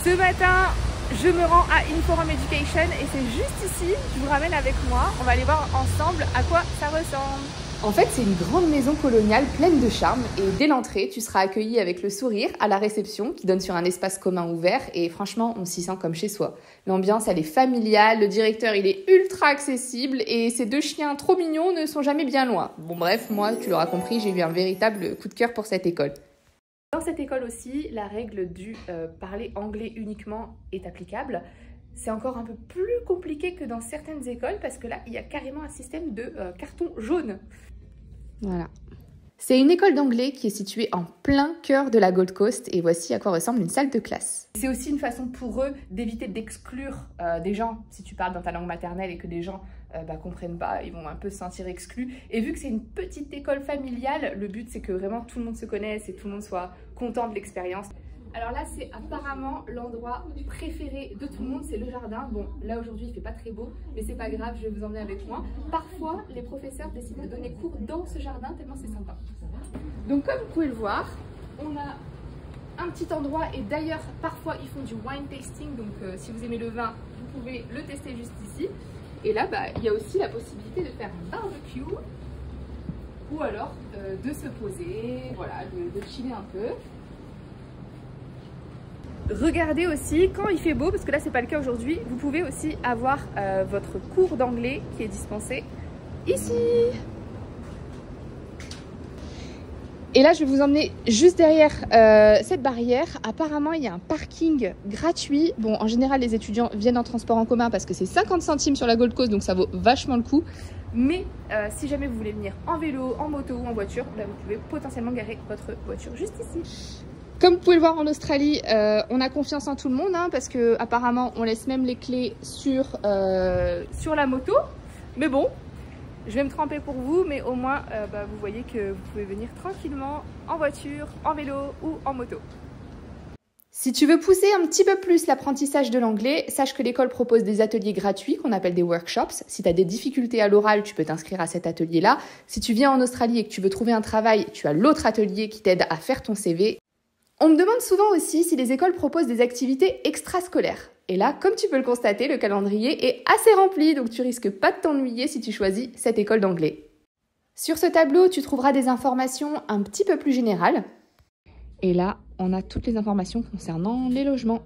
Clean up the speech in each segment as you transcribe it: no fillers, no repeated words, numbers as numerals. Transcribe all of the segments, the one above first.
Ce matin, je me rends à Inforum Education et c'est juste ici, je vous ramène avec moi. On va aller voir ensemble à quoi ça ressemble. En fait, c'est une grande maison coloniale pleine de charme et dès l'entrée, tu seras accueilli avec le sourire à la réception qui donne sur un espace commun ouvert et franchement, on s'y sent comme chez soi. L'ambiance, elle est familiale, le directeur, il est ultra accessible et ces deux chiens trop mignons ne sont jamais bien loin. Bon bref, moi, tu l'auras compris, j'ai eu un véritable coup de cœur pour cette école. Dans cette école aussi, la règle du parler anglais uniquement est applicable. C'est encore un peu plus compliqué que dans certaines écoles parce que là, il y a carrément un système de carton jaune. Voilà. C'est une école d'anglais qui est située en plein cœur de la Gold Coast et voici à quoi ressemble une salle de classe. C'est aussi une façon pour eux d'éviter d'exclure des gens. Si tu parles dans ta langue maternelle et que des gens comprennent pas, ils vont un peu se sentir exclus. Et vu que c'est une petite école familiale, le but c'est que vraiment tout le monde se connaisse et tout le monde soit content de l'expérience. Alors là, c'est apparemment l'endroit préféré de tout le monde, c'est le jardin. Bon, là aujourd'hui, il fait pas très beau, mais c'est pas grave, je vais vous emmener avec moi. Parfois, les professeurs décident de donner cours dans ce jardin, tellement c'est sympa. Donc comme vous pouvez le voir, on a un petit endroit et d'ailleurs, parfois, ils font du wine tasting. Donc si vous aimez le vin, vous pouvez le tester juste ici. Et là, il y a aussi la possibilité de faire un barbecue ou alors de se poser, voilà, de chiller un peu. Regardez aussi quand il fait beau, parce que là c'est pas le cas aujourd'hui, vous pouvez aussi avoir votre cours d'anglais qui est dispensé ici. Et là je vais vous emmener juste derrière cette barrière. Apparemment il y a un parking gratuit. Bon, en général les étudiants viennent en transport en commun parce que c'est 50 centimes sur la Gold Coast, donc ça vaut vachement le coup. Mais si jamais vous voulez venir en vélo, en moto ou en voiture, là vous pouvez potentiellement garer votre voiture juste ici. Comme vous pouvez le voir en Australie, on a confiance en tout le monde parce que apparemment on laisse même les clés sur la moto. Mais bon, je vais me tremper pour vous, mais au moins vous voyez que vous pouvez venir tranquillement en voiture, en vélo ou en moto. Si tu veux pousser un petit peu plus l'apprentissage de l'anglais, sache que l'école propose des ateliers gratuits qu'on appelle des workshops. Si tu as des difficultés à l'oral, tu peux t'inscrire à cet atelier-là. Si tu viens en Australie et que tu veux trouver un travail, tu as l'autre atelier qui t'aide à faire ton CV. On me demande souvent aussi si les écoles proposent des activités extrascolaires. Et là, comme tu peux le constater, le calendrier est assez rempli, donc tu risques pas de t'ennuyer si tu choisis cette école d'anglais. Sur ce tableau, tu trouveras des informations un petit peu plus générales. Et là, on a toutes les informations concernant les logements.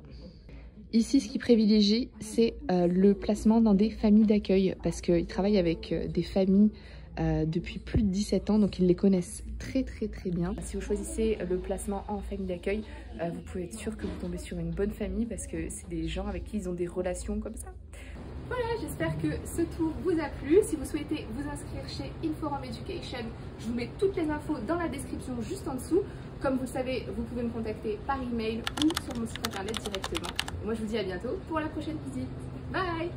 Ici, ce qui privilégie, c'est le placement dans des familles d'accueil, parce qu'ils travaillent avec des familles depuis plus de 17 ans, donc ils les connaissent très bien. Si vous choisissez le placement en famille d'accueil, vous pouvez être sûr que vous tombez sur une bonne famille parce que c'est des gens avec qui ils ont des relations comme ça. Voilà, j'espère que ce tour vous a plu. Si vous souhaitez vous inscrire chez Inforum Education, je vous mets toutes les infos dans la description juste en dessous. Comme vous le savez, vous pouvez me contacter par email ou sur mon site internet directement. Et moi, je vous dis à bientôt pour la prochaine visite. Bye!